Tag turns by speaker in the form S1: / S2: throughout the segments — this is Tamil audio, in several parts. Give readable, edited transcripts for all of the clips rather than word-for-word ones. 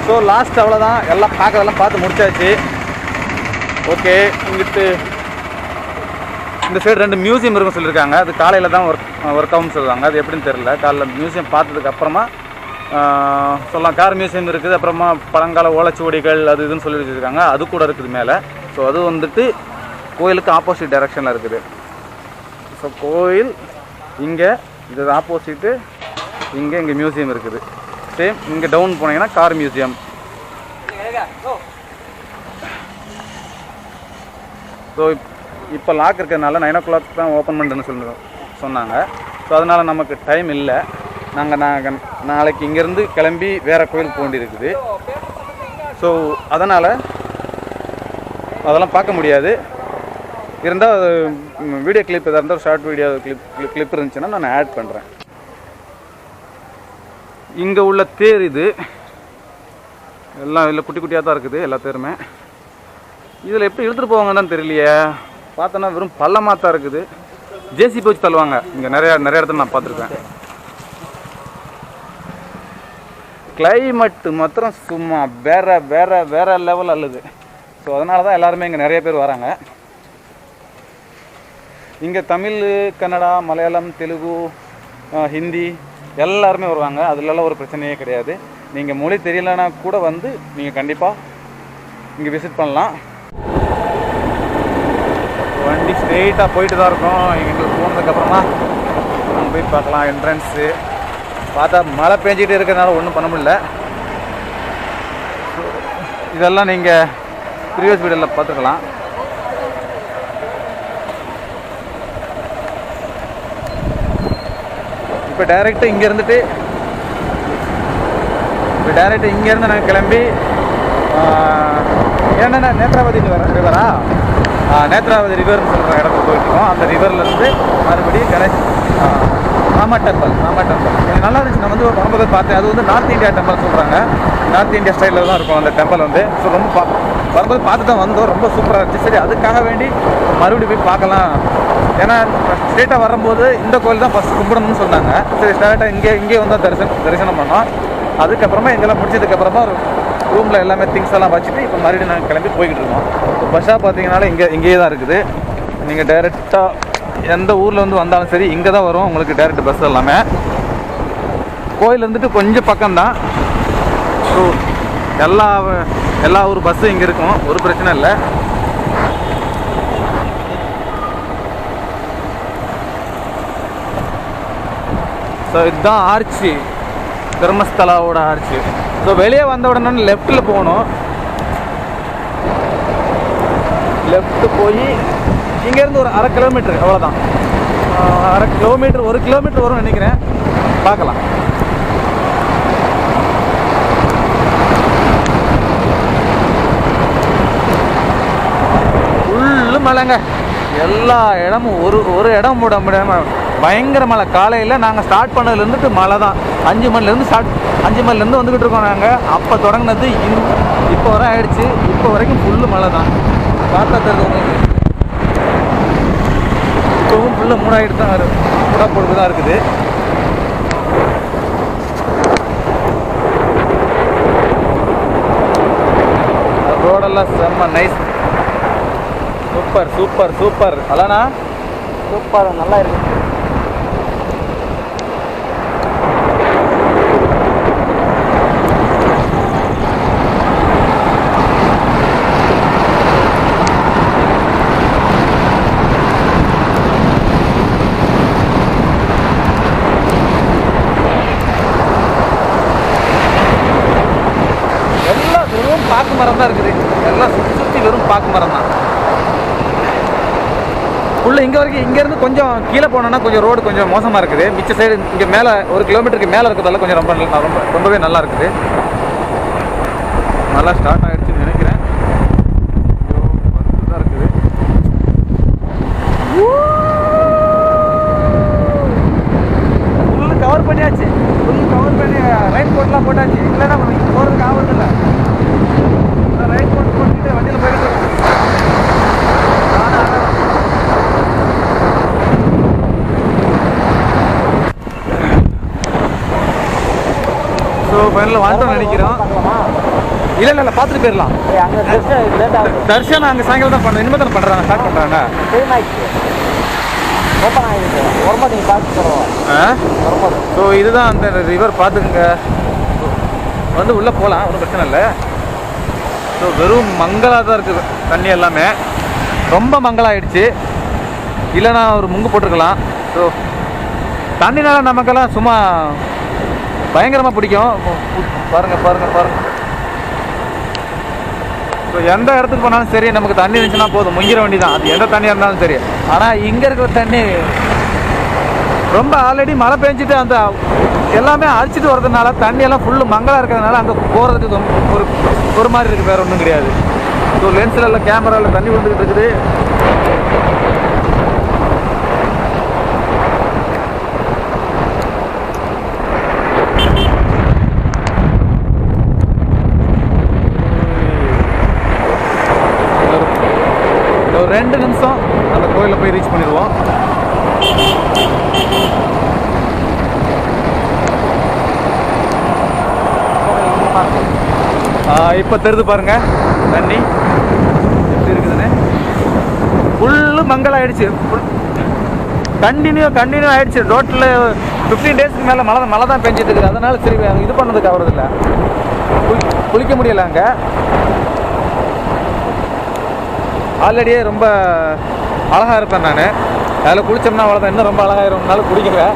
S1: ஸோ லாஸ்ட் அவ்வளோதான், எல்லாம் பார்க்கறதெல்லாம் பார்த்து முடிச்சாச்சு. ஓகே, இங்கிட்டு இந்த சைடு 2 மியூசியம் இருக்குன்னு சொல்லியிருக்காங்க. அது காலையில் தான் ஒர்க் ஆகும்னு சொல்லுவாங்க. அது எப்படின்னு தெரியல. காலையில் மியூசியம் பார்த்ததுக்கு அப்புறமா சொல்லலாம். கார் மியூசியம் இருக்குது, அப்புறமா பழங்கால ஓலைச்சுவடிகள் அது இதுன்னு சொல்லி வச்சுருக்காங்க. அது கூட இருக்குது மேலே. ஸோ அது வந்துட்டு கோயிலுக்கு ஆப்போசிட் டைரெக்ஷனில் இருக்குது. ஸோ கோயில் இங்கே, இது ஆப்போசிட்டு இங்கே மியூசியம் இருக்குது. சேம் இங்கே டவுன் போனீங்கன்னா கார் மியூசியம். ஸோ இப்போ லாக் இருக்கிறதுனால 9 o'clock தான் ஓப்பன் பண்ணுறேன்னு சொன்னாங்க. ஸோ அதனால் நமக்கு டைம் இல்லை. நாங்கள் நாளைக்கு இங்கேருந்து கிளம்பி வேறு கோயிலுக்கு போக வேண்டியிருக்குது. ஸோ அதனால் அதெல்லாம் பார்க்க முடியாது. இருந்தால் வீடியோ கிளிப் எதாக இருந்தால் ஷார்ட் வீடியோ கிளிப் இருந்துச்சுன்னா நான் ஆட் பண்ணுறேன். இங்கே உள்ள தேர் இது எல்லாம் இதில் குட்டி குட்டியாக தான் இருக்குது. எல்லா தேருமே இதில் எப்படி இழுத்துட்டு போவாங்கன்னு தெரியலையே. பார்த்தோன்னா வெறும் பள்ளமாக தான் இருக்குது. ஜேசிபி வச்சு தள்ளுவாங்க. இங்கே நிறைய இடத்துல நான் பார்த்துருக்கேன். கிளைமேட்டு மாத்திரம் சும்மா வேற லெவல் அல்லது. ஸோ அதனால தான் எல்லாருமே இங்கே நிறைய பேர் வராங்க. இங்கே தமிழ், கன்னடா, மலையாளம், தெலுங்கு, ஹிந்தி எல்லாருமே வருவாங்க. அதுலலாம் ஒரு பிரச்சனையே கிடையாது. நீங்கள் மொழி தெரியலனா கூட வந்து நீங்கள் கண்டிப்பாக இங்கே விசிட் பண்ணலாம். வண்டி ஸ்ட்ரெயிட்டாக போயிட்டு தான் இருக்கோம். எங்களுக்கு போனதுக்கப்புறமா நம்ம போய் பார்க்கலாம். என்ட்ரன்ஸு பார்த்தா மழை பெஞ்சிக்கிட்டு இருக்கிறதுனால ஒன்றும் பண்ண முடியல. இதெல்லாம் நீங்கள் ப்ரீவியஸ் வீடியோவில் பார்த்துக்கலாம். இப்போ டைரெக்டாக இங்கேருந்து நாங்கள் கிளம்பி என்னென்ன நேத்ராவதி ரிவரா, நேத்ராவதி ரிவர்னு சொல்கிற இடத்துக்கு போயிட்டுருக்கோம். அந்த ரிவர்லேருந்து மறுபடியும் ராமா டெம்பிள் கொஞ்சம் நல்லா இருந்துச்சு. நான் வந்து வரும்போது பார்த்தேன். அது வந்து நார்த் இந்தியா டெம்பிள் சொல்கிறாங்க. நார்த் இந்தியா ஸ்டைலில் தான் இருக்கும் அந்த டெம்பிள் வந்து. ஸோ ரொம்ப வரும்போது பார்த்து தான் வந்தோம். ரொம்ப சூப்பராக இருந்துச்சு. சரி, அதுக்காக வேண்டி மறுபடியும் போய் பார்க்கலாம். ஏன்னா ஸ்ட்ரெயிட்டாக வரும்போது இந்த கோயில் தான் ஃபஸ்ட் கும்பிடணும்னு சொன்னாங்க. சரி, ஸ்ட்ரெயிட்டாக இங்கே வந்து தரிசனம் பண்ணோம். அதுக்கப்புறமா எங்கெல்லாம் முடிச்சதுக்கப்புறமா ரூமில் எல்லாமே திங்ஸ் எல்லாம் வச்சுட்டு இப்போ மறுபடியும் நாங்கள் கிளம்பி போய்கிட்டு இருக்கோம். இப்போ பஸ்ஸாக பார்த்தீங்கன்னாலே இங்கேயே தான் இருக்குது. நீங்கள் டைரெக்டாக எந்த ஊரில் வந்து வந்தாலும் சரி இங்கே தான் வரும் உங்களுக்கு டைரெக்ட் பஸ் எல்லாமே. கோயில் இருந்துட்டு கொஞ்சம் பக்கம்தான். ஸோ எல்லா ஊர் பஸ்ஸும் இங்கே இருக்கும். ஒரு பிரச்சனை இல்லை. ஸோ இதுதான் ஆர்ச்சி, தர்மஸ்தலாவோட ஆர்ச்சி. ஸோ வெளியே வந்த உடனே லெஃப்ட்டில் போகணும். லெஃப்ட்டு போய் இங்கேருந்து ஒரு 1/2 கிலோமீட்டர், அவ்வளோதான். 1/2 கிலோமீட்டர் 1 கிலோமீட்டர் வரும்னு நினைக்கிறேன். பார்க்கலாம். ஃபுல்லு மழைங்க. எல்லா இடமும் ஒரு இடம் மூட முடியாமல் பயங்கர மழை. காலையில் நாங்கள் ஸ்டார்ட் பண்ணதுலேருந்துட்டு மழை தான். 5 மணிலேருந்து வந்துக்கிட்டு இருக்கோம் நாங்கள். அப்போ தொடங்கினது இப்போ வரை ஆயிடுச்சு. இப்போ வரைக்கும் ஃபுல்லு மழை தான். பார்த்தா தெரிஞ்சு இப்போவும் ஃபுல்லாக மூடாகிட்டு தான் மூடா போட்டு தான் இருக்குது. ரோடெல்லாம் செம்ம நைஸ். சூப்பர் அதானா சூப்பர், நல்லா இருக்கு. எல்லாம் வெறும் பாக்கு மரம் தான் இருக்குது. எல்லாம் சுற்றி வெறும் பாக்கு மரம் தான். ஃபுல்லாக இங்கே வரைக்கும். இங்கேருந்து கொஞ்சம் கீழே போனோன்னா கொஞ்சம் ரோடு கொஞ்சம் மோசமாக இருக்குது. மிச்ச சைடு இங்கே மேலே 1 கிலோமீட்டருக்கு மேலே இருக்கிறதால கொஞ்சம் ரொம்பவே நல்லா இருக்குது. நல்லா ஸ்டார்ட் ஆகிடுச்சுன்னு நினைக்கிறேன். தான் இருக்குது. ஃபுல்லு கவர் பண்ணியாச்சு. ரைட் கோட்லாம் போட்டாச்சு. இல்லைன்னா போகிறதுக்கு ஆகுறதில்லை. ரைட் கோட் போட்டுட்டு வண்டியில் போயிட்டு ரிவரில் வந்துட்டோம் நினைக்கிறோம். இல்லை பார்த்துட்டு போயிடலாம். தரிசனம் அங்கே சாயங்காலம் தான் பண்ணணும். இனிமேல் தானே பண்ணுறாங்க, ஸ்டார்ட் பண்ணுறாங்க. ஸோ இதுதான் அந்த ரிவர், பார்த்துக்குங்க. வந்து உள்ளே போகலாம், ஒன்றும் பிரச்சனை இல்லை. ஸோ வெறும் மங்களாக தான் இருக்குது தண்ணி எல்லாமே, ரொம்ப மங்களாகிடுச்சு. இல்லைனா ஒரு முங்கு போட்டிருக்கலாம். ஸோ தண்ணினால நமக்கெல்லாம் சும்மா பயங்கரமாக பிடிக்கும். பாருங்கள். ஸோ எந்த இடத்துக்கு போனாலும் சரி, நமக்கு தண்ணி இருந்துச்சுன்னா போதும், முங்கிற வண்டி தான். அது எந்த தண்ணியாக இருந்தாலும் சரி. ஆனால் இங்கே இருக்கிற தண்ணி ரொம்ப ஆல்ரெடி மழை பெஞ்சிட்டு அந்த எல்லாமே அரிச்சிட்டு வர்றதுனால தண்ணியெல்லாம் ஃபுல்லு மங்களாக இருக்கிறதுனால அங்கே போகிறதுக்கு ஒரு மாதிரி இருக்குது, வேறு ஒன்றும் கிடையாது. ஸோ லென்ஸில் எல்லாம் கேமராவில் தண்ணி வந்துக்கிட்டு இருக்குது. ஒரு 2 நிமிஷம் அந்த கோயிலில் போய் ரீச் பண்ணிடுவோம். இப்போ தெரிது பாருங்க தண்ணி எப்படி இருக்குதுன்னு. ஃபுல்லு மங்கல் ஆகிடுச்சு, கண்டினியூ ஆகிடுச்சு. ரோட்டில் 15 டேஸ்க்கு மேலே மழை தான் பெஞ்சிட்டு இருக்குது. அதனால சரி இது பண்ணதுக்கு ஆகிறதில்ல, குளிக்க முடியலை. அங்கே ஆல்ரெடியே ரொம்ப அழகாக இருப்பேன் நான். அதில் குளித்தோம்னா அவ்வளோதான், இன்னும் ரொம்ப அழகாயிரும்னால குடிக்கிறேன்.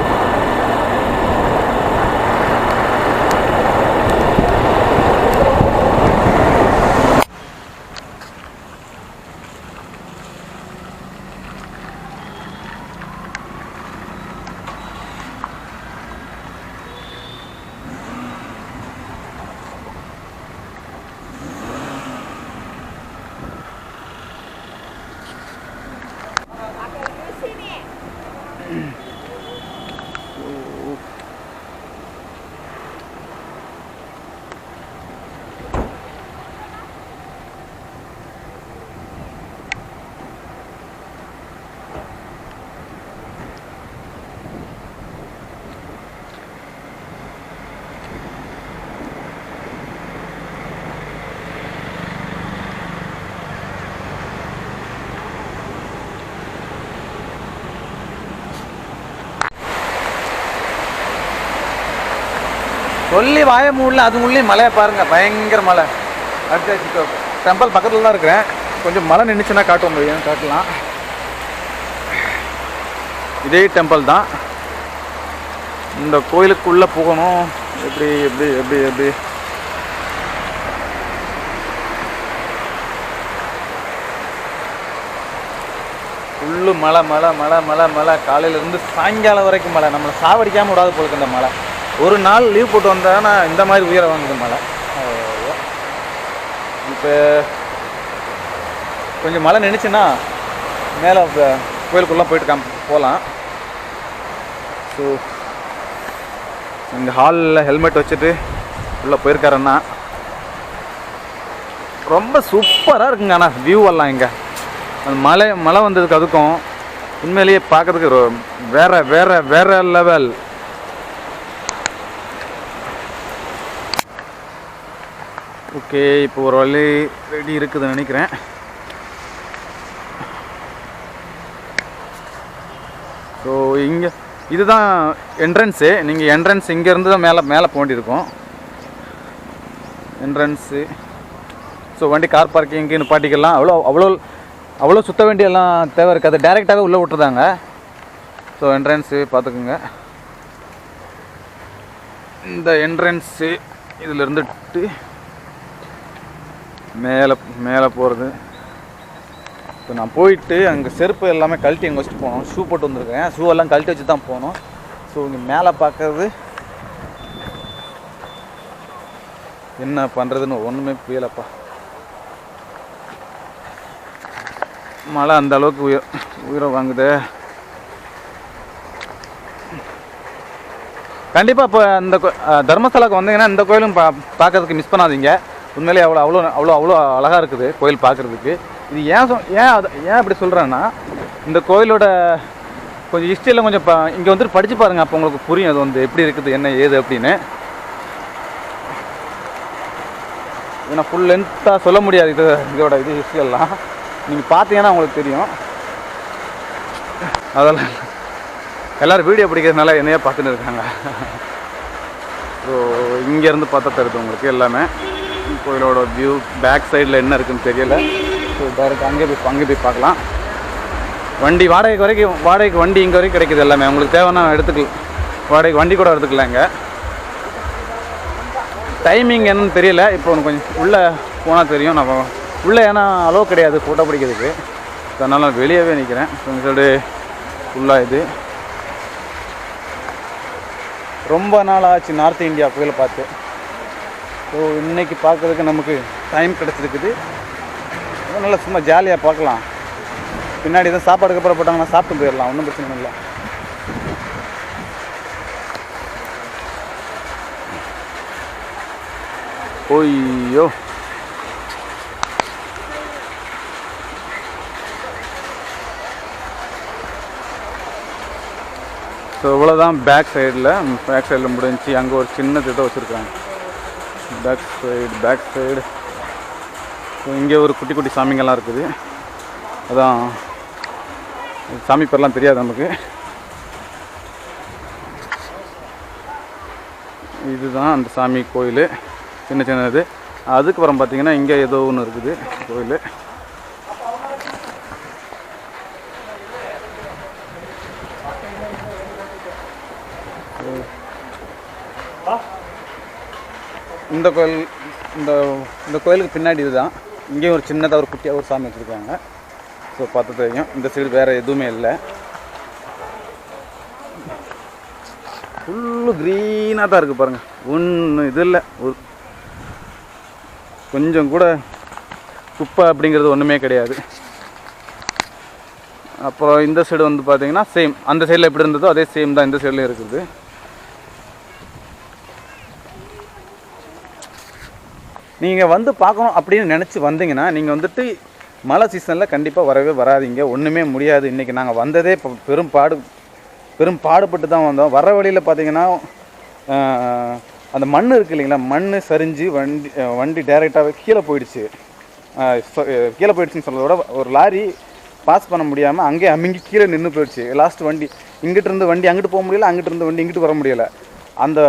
S1: சொல்லி வாய மூடல, அது உள்ளேயும் மழையை பாருங்கள், பயங்கர மழை. அடுத்த டெம்பிள் பக்கத்தில் தான் இருக்கிறேன். கொஞ்சம் மழை நின்றுச்சுன்னா காட்டுவோம், முடியும் காட்டலாம். இதே டெம்பிள் தான். இந்த கோயிலுக்குள்ளே போகணும். எப்படி ஃபுல்லு மழை. காலையிலேருந்து சாயங்காலம் வரைக்கும் மழை. நம்மளை சாவடிக்காமல் விடாது போலுக்கு இந்த மழை. ஒரு நாள் லீவ் போட்டு வந்தேன்னா இந்த மாதிரி உயிரை வாங்குது மழை. இப்போ கொஞ்சம் மழை நினைச்சுன்னா மேலே கோயிலுக்குள்ளே போயிட்டு போகலாம். ஸோ இங்கே ஹாலில் ஹெல்மெட் வச்சுட்டு உள்ளே போயிருக்காருன்னா ரொம்ப சூப்பராக இருக்குங்க. ஆனால் வியூ எல்லாம் இங்கே அந்த மழை வந்ததுக்கு அதுக்கும் உண்மையிலேயே பார்க்கறதுக்கு வேற லெவல். ஓகே, இப்போ ஒரு வழி ரெடி இருக்குதுன்னு நினைக்கிறேன். ஸோ இங்கே இதுதான் என்ட்ரன்ஸு. நீங்கள் என்ட்ரன்ஸ் இங்கேருந்து தான் மேலே போண்டிருக்கோம் என்ட்ரன்ஸு. ஸோ வண்டி கார் பார்க்கிங்கு நிப்பாட்டிக்கலாம். அவ்வளோ சுற்ற வேண்டியெல்லாம் தேவை இருக்காது, டேரெக்டாகவே உள்ளே விட்டுருந்தாங்க. ஸோ என்ட்ரன்ஸு பார்த்துக்குங்க. இந்த என்ட்ரன்ஸு இதில் இருந்துட்டு மேலே போகிறது. இப்போ நான் போயிட்டு அங்கே செருப்பு எல்லாமே கழட்டி அங்கே வச்சுட்டு போனோம். ஷூ போட்டு வந்திருக்கேன், ஷூ எல்லாம் கழட்டி வச்சு தான் போனோம். ஸோ இங்கே மேலே பார்க்கறது என்ன பண்ணுறதுன்னு ஒன்றுமே புரியலப்பா. மழை அந்த அளவுக்கு உயிரை வாங்குது. கண்டிப்பாக இப்போ இந்த தர்மஸ்தலாவுக்கு வந்தீங்கன்னா இந்த கோயிலும் பார்க்கறதுக்கு மிஸ் பண்ணாதீங்க. உண்மையிலே அவ்வளோ அழகாக இருக்குது கோயில் பார்க்குறதுக்கு. இது ஏன் அப்படி சொல்கிறேன்னா, இந்த கோயிலோட கொஞ்சம் ஹிஸ்ட்ரியெல்லாம் கொஞ்சம் இங்கே வந்துட்டு படித்து பாருங்கள், அப்போ உங்களுக்கு புரியும் அது வந்து எப்படி இருக்குது என்ன ஏது அப்படின்னு. ஏன்னா ஃபுல் லென்த்தாக சொல்ல முடியாது இதோட ஹிஸ்ட்ரி எல்லாம். நீங்கள் பார்த்தீங்கன்னா உங்களுக்கு தெரியும். அதெல்லாம் எல்லோரும் வீடியோ பிடிக்கிறதுனால என்னையே பார்த்துட்டு இருக்காங்க. ஸோ இங்கேருந்து பார்த்தா தருது உங்களுக்கு எல்லாமே. கோயிலோட வியூ பேக் சைடில் என்ன இருக்குதுன்னு தெரியல. ஸோ டேரெக்ட் அங்கே போய் பார்க்கலாம். வண்டி வாடகைக்கு வண்டி இங்கே வரைக்கும் கிடைக்கிது எல்லாமே. உங்களுக்கு தேவைன்னா எடுத்துக்கலாம், வாடகைக்கு வண்டி கூட எடுத்துக்கலாம். இங்கே டைமிங் என்னன்னு தெரியல. இப்போ கொஞ்சம் உள்ளே போனால் தெரியும். நம்ம உள்ளே ஏன்னா அலோ கிடையாது ஃபோட்டோ பிடிக்கிறதுக்கு. ஸோ அதனால் நான் வெளியவே நிற்கிறேன். கொஞ்சம் சைடு ஃபுல்லாக இது ரொம்ப நாள் ஆச்சு நார்த் இந்தியா கோயிலை பார்த்து. ஸோ இன்றைக்கி பார்க்குறதுக்கு நமக்கு டைம் கிடச்சிருக்குது. நல்லா சும்மா ஜாலியாக பார்க்கலாம். பின்னாடி தான் சாப்பாடுக்கு அப்புறம் போட்டாங்கன்னா சாப்பிட்டு போயிடலாம், ஒன்றும் பிரச்சனை இல்லை. ஓய்யோ ஸோ இவ்வளோதான் பேக் சைடில் முடிஞ்சு. அங்கே ஒரு சின்ன திட்டம் வச்சுருக்காங்க பேக் சைடு. ஸோ இங்கே ஒரு குட்டி குட்டி சாமிங்கெல்லாம் இருக்குது. அதான் சாமி பேர்லாம் தெரியாது நமக்கு. இதுதான் அந்த சாமி கோயில், சின்னது. அதுக்கப்புறம் பார்த்தீங்கன்னா இங்கே ஏதோ ஒன்று இருக்குது கோயில். இந்த கோயிலுக்கு பின்னாடி இதுதான். இங்கேயும் ஒரு சின்னதாக ஒரு குட்டியாக ஒரு சாமி வச்சுருக்காங்க. ஸோ பார்த்து தெரியும். இந்த சைடு வேறு எதுவுமே இல்லை, ஃபுல்லு க்ரீனாக தான் இருக்குது பாருங்கள். ஒன்றும் இது இல்லை, ஒரு கொஞ்சம் கூட குப்பை அப்படிங்கிறது ஒன்றுமே கிடையாது. அப்புறம் இந்த சைடு வந்து பார்த்தீங்கன்னா சேம், அந்த சைடில் எப்படி இருந்ததோ அதே சேம் தான் இந்த சைட்லேயும் இருக்குது. நீங்கள் வந்து பார்க்கணும் அப்படின்னு நினச்சி வந்தீங்கன்னா நீங்கள் வந்துட்டு மழை சீசனில் கண்டிப்பாக வரவே வராதிங்க, ஒன்றுமே முடியாது. இன்றைக்கி நாங்கள் வந்ததே இப்போ பெரும் பாடுபட்டு தான் வந்தோம். வர வழியில் பார்த்தீங்கன்னா அந்த மண் இருக்குது இல்லைங்களா, மண் சரிஞ்சு வண்டி டைரெக்டாகவே கீழே போயிடுச்சுன்னு சொல்கிறத விட ஒரு லாரி பாஸ் பண்ண முடியாமல் அங்கேயே அமுங்கி கீழே நின்று போயிடுச்சு. லாஸ்ட் வண்டி இங்கிட்டிருந்து வண்டி அங்கிட்டு போக முடியல, அங்கிட்டிருந்து வண்டி இங்கிட்டு வர முடியலை. அந்த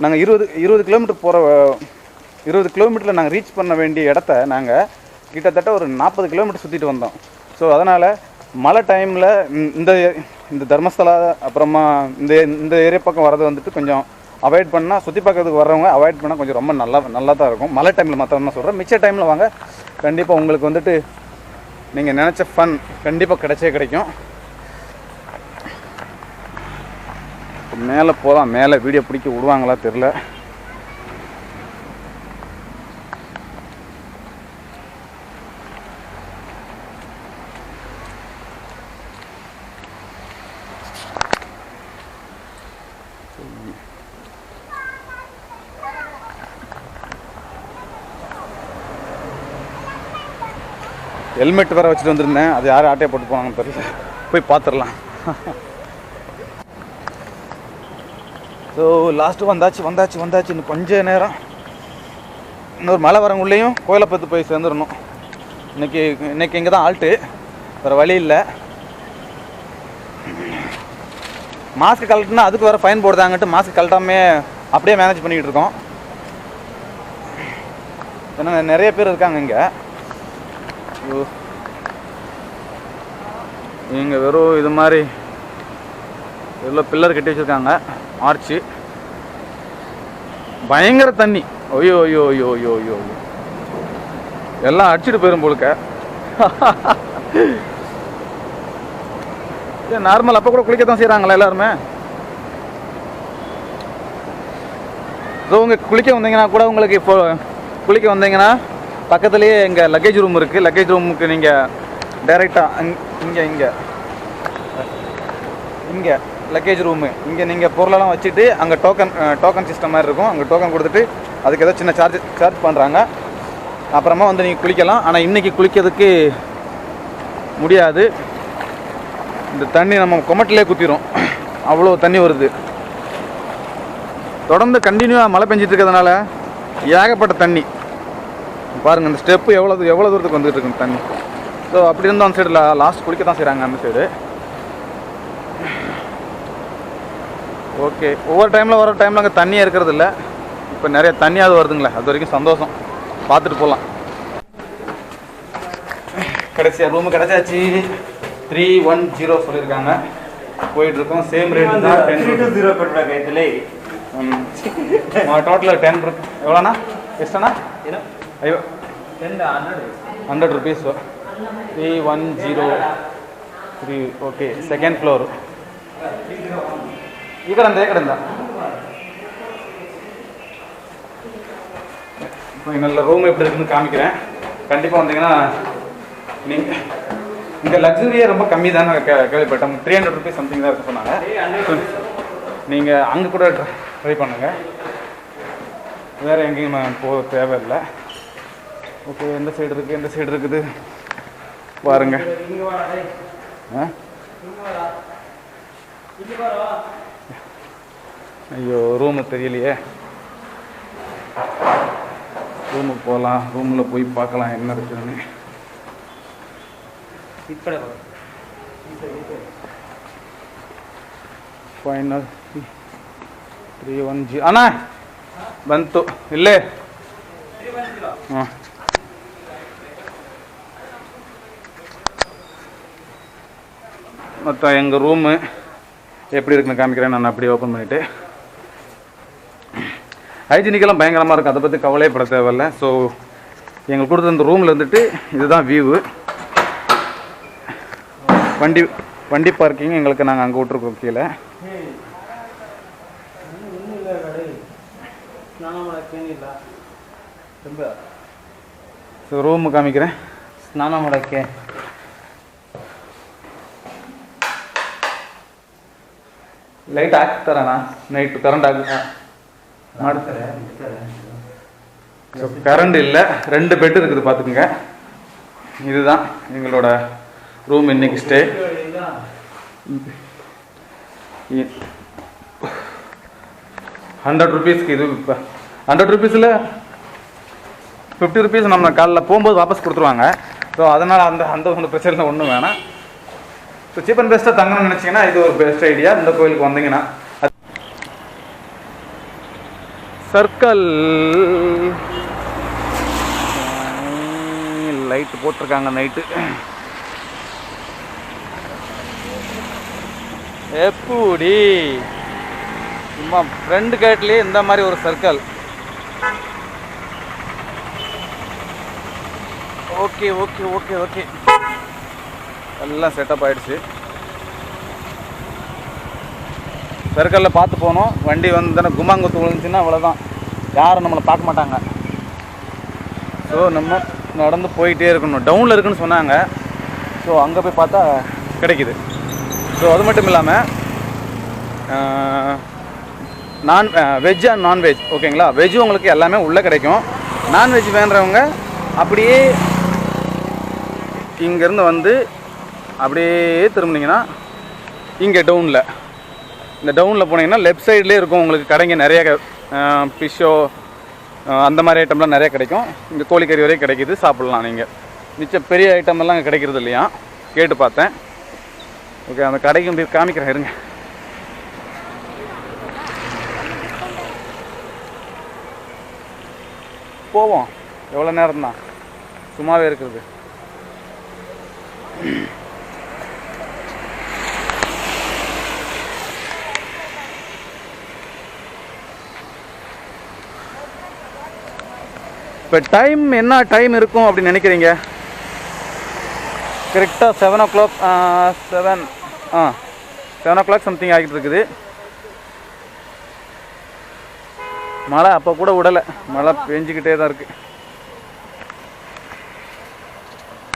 S1: நாங்கள் 20 கிலோமீட்டர் 20 கிலோமீட்டரில் நாங்கள் ரீச் பண்ண வேண்டிய இடத்த நாங்கள் கிட்டத்தட்ட ஒரு 40 கிலோமீட்டர் சுற்றிட்டு வந்தோம். ஸோ அதனால் மழை டைமில் இந்த தர்மஸ்தலா அப்புறமா இந்த ஏரியா பக்கம் வரது வந்துட்டு கொஞ்சம் அவாய்ட் பண்ணால், சுற்றி பார்க்கறதுக்கு வர்றவங்க அவாய்ட் பண்ணால் கொஞ்சம் ரொம்ப நல்லா தான் இருக்கும். மழை டைமில் மற்றவங்க சொல்கிறேன், மிச்ச டைமில் வாங்க, கண்டிப்பாக உங்களுக்கு வந்துட்டு நீங்கள் நினச்ச ஃபன் கண்டிப்பாக கிடைக்கும். மேலே போகலாம், மேலே வீடியோ பிடிக்க விடுவாங்களா தெரில. ஹெல்மெட் வேறு வச்சுட்டு வந்திருந்தேன், அது யாரும் ஆட்டையை போட்டு போனாங்கன்னு தெரியல, போய் பார்த்துடலாம். ஸோ லாஸ்ட்டு வந்தாச்சு. இன்னும் கொஞ்சம் நேரம், இன்னொரு மழை வரங்குள்ளேயும் கோயிலை பார்த்து போய் சேர்ந்துடணும். இன்றைக்கி இங்கே தான் ஆல்ட்டு, வேறு வழி இல்லை. மாஸ்க் கழட்டுனா அதுக்கு வேறு ஃபைன் போடுதாங்கட்டு மாஸ்க் கழட்டாமே அப்படியே மேனேஜ் பண்ணிக்கிட்டு இருக்கோம். ஏன்னா நிறைய பேர் இருக்காங்க இங்கே வெறும் இது மாதிரி எவ்வளோ பில்லர் கட்டி வச்சுருக்காங்க, ஆர்ச்சு. பயங்கர தண்ணி, ஐயோ எல்லாம் அடிச்சுட்டு போயிடும் போலுக்க. நார்மல் அப்போ கூட குளிக்கத்தான் செய்கிறாங்களா எல்லாருமே. ஸோ உங்கள் குளிக்க வந்தீங்கன்னா கூட உங்களுக்கு இப்போ குளிக்க வந்தீங்கன்னா பக்கத்துலேயே எங்கள் லக்கேஜ் ரூம் இருக்குது. லக்கேஜ் ரூமுக்கு நீங்கள் டைரெக்டாக இங்கே லக்கேஜ் ரூமு, இங்கே நீங்கள் பொருளெல்லாம் வச்சுட்டு அங்கே டோக்கன் சிஸ்டம் மாதிரி இருக்கும். அங்கே டோக்கன் கொடுத்துட்டு அதுக்கு ஏதோ சின்ன சார்ஜ் பண்ணுறாங்க. அப்புறமா வந்து நீங்கள் குளிக்கலாம். ஆனால் இன்றைக்கி குளிக்கிறதுக்கு முடியாது, இந்த தண்ணி நம்ம கொமட்டிலே குத்திரும், அவ்வளோ தண்ணி வருது. தொடர்ந்து கண்டினியூவாக மழை பெஞ்சிட்டு இருக்கிறதுனால ஏகப்பட்ட தண்ணி. பாருங்கள் இந்த ஸ்டெப்பு எவ்வளோ தூரத்துக்கு வந்துட்டு இருக்குங்க தண்ணி. ஸோ அப்படி இருந்தும் அந்த சைடில் லாஸ்ட் குளிக்க தான் செய்கிறாங்க அந்த சைடு. ஓகே, ஒவ்வொரு டைமில் வர டைமில் அங்கே தண்ணியே இருக்கிறது இல்லை. இப்போ நிறைய தண்ணியாவது வருதுங்களே, அது வரைக்கும் சந்தோஷம். பார்த்துட்டு போகலாம். கடைசியாக ரூமு கிடச்சாச்சு. 310 சொல்லியிருக்காங்க. போயிட்டுருக்கோம். சேம் ரேட் தான். 10 ಕೊಡ್ಬೇಕು கைத்தில். டோட்டலாக 10 இருக்கு. எவ்வளோண்ணா? எಷ್ಟண்ணா? ಅಯ್ಯೋ 100 rupees. 3103. Okay, second floor. ಈ ಕಡೆಯಿಂದ இப்போ நல்ல ரூம் எப்படி இருக்குன்னு காமிக்கிறேன். கண்டிப்பாக வந்தீங்கன்னா நீங்கள் இங்கே லக்ஸரியே ரொம்ப கம்மி தான் கேள்விப்பட்டோம். 300 rupees சம்திங் தான் இருக்கு சொன்னாங்க. நீங்கள் அங்கே கூட ட்ரை பண்ணுங்கள். வேறு எங்கேயும் போக தேவையில்லை. ஓகே, எந்த சைடு இருக்குது பாருங்க. ஐயோ, ரூமு தெரியலையே. ரூமுக்கு போகலாம். ரூமில் போய் பார்க்கலாம் என்ன இருக்குதுன்னு. ಫೈನಲ್ 310 ಅಣ್ಣ ಬಂತು ಇಲ್ಲೇ. ಹಾಂ, ಮತ್ತು எங்கள் ரூமு எப்படி இருக்குன்னு காமிக்கிறேன். நான் அப்படியே ஓப்பன் பண்ணிவிட்டு. ஹைஜீனிக்கெல்லாம் பயங்கரமாக இருக்கும், அதை பற்றி கவலையே பட தேவையில்லை. ஸோ எங்களுக்கு கொடுத்த இந்த ரூமில் இருந்துட்டு இதுதான் வியூவு. வண்டி பார்க்கிங் எங்களுக்கு நாங்கள் அங்கே விட்ருக்கோம் கீழே. ஸோ ரூமு காமிக்கிறேன். ಸ್ನಾನ ಮಾಡೋಕ್ಕೆ ಲೈಟ್ ಹಾಕ್ತಾರಣ್ಣ. ನೈಟ್ ಕರೆಂಟ್ ಮಾಡ್ತಾರೆ. கரண்ட் இல்லை. 2 பெட் இருக்குது பார்த்துக்குங்க. இதுதான் எங்களோட ரூம் இன்னைக்கு ஸ்டே. 100 rupeesக்கு இது. 100 rupeesல 50 rupees நம்ம காலைல போகும்போது வாபஸ் கொடுத்துருவாங்க. ஸோ அதனால் அந்த ஒன்று பிரச்சனை ஒன்றும் வேணாம். ஸோ சீப் அண்ட் பெஸ்ட்டாக தங்கணும்னு நினச்சிங்கன்னா இது ஒரு பெஸ்ட் ஐடியா. இந்த கோயிலுக்கு வந்தீங்கன்னா சர்க்கிள் லைட் போட்டிருக்காங்க நைட்டு. எப்படி சும்மா ஃப்ரெண்டு கேட்லேயே இந்த மாதிரி ஒரு circle. Okay okay okay okay, எல்லாம் செட்டப் ஆகிடுச்சு. சர்க்கிளில் பார்த்து போனோம். வண்டி வந்து கும்மாங்குத்து விழுந்துச்சுன்னா அவ்வளோதான், யாரும் நம்மளை பார்க்க மாட்டாங்க. ஸோ நம்ம நடந்து போயிட்டே இருக்கணும். டவுனில் இருக்குன்னு சொன்னாங்க. ஸோ அங்கே போய் பார்த்தா கிடைக்குது. ஸோ அது மட்டும் இல்லாமல் வெஜ் அண்ட் நான்வெஜ் ஓகேங்களா. வெஜ்ஜு உங்களுக்கு எல்லாமே உள்ளே கிடைக்கும். நான்வெஜ் வேணுறவங்க அப்படியே இங்கேருந்து வந்து அப்படியே திரும்பினீங்கன்னா இங்கே டவுனில், இந்த டவுனில் போனீங்கன்னா லெஃப்ட் சைட்லேயே இருக்கும் உங்களுக்கு கடைங்க நிறைய. ஃபிஷ்ஷோ அந்த மாதிரி ஐட்டம்லாம் நிறைய கிடைக்கும். இங்கே கோழிக்கறி வரையும் கிடைக்கிது, சாப்பிட்லாம் நீங்கள். மிச்சம் பெரிய ஐட்டமெல்லாம் கிடைக்கிறது இல்லையா, கேட்டு பார்த்தேன். ஓகே, அந்த கடைக்கு போய் காமிக்கிறேன் இருங்க. போவோம். எவ்வளோ நேரம் தான் சும்மாவே இருக்கிறது. இப்போ டைம் என்ன டைம் இருக்கும் அப்படின்னு நினைக்கிறீங்க? கரெக்டாக 7 o'clock 7 o'clock சம்திங் ஆகிட்டு இருக்குது. மழை அப்போ கூட விடலை, மழை பெஞ்சிக்கிட்டே தான் இருக்குது.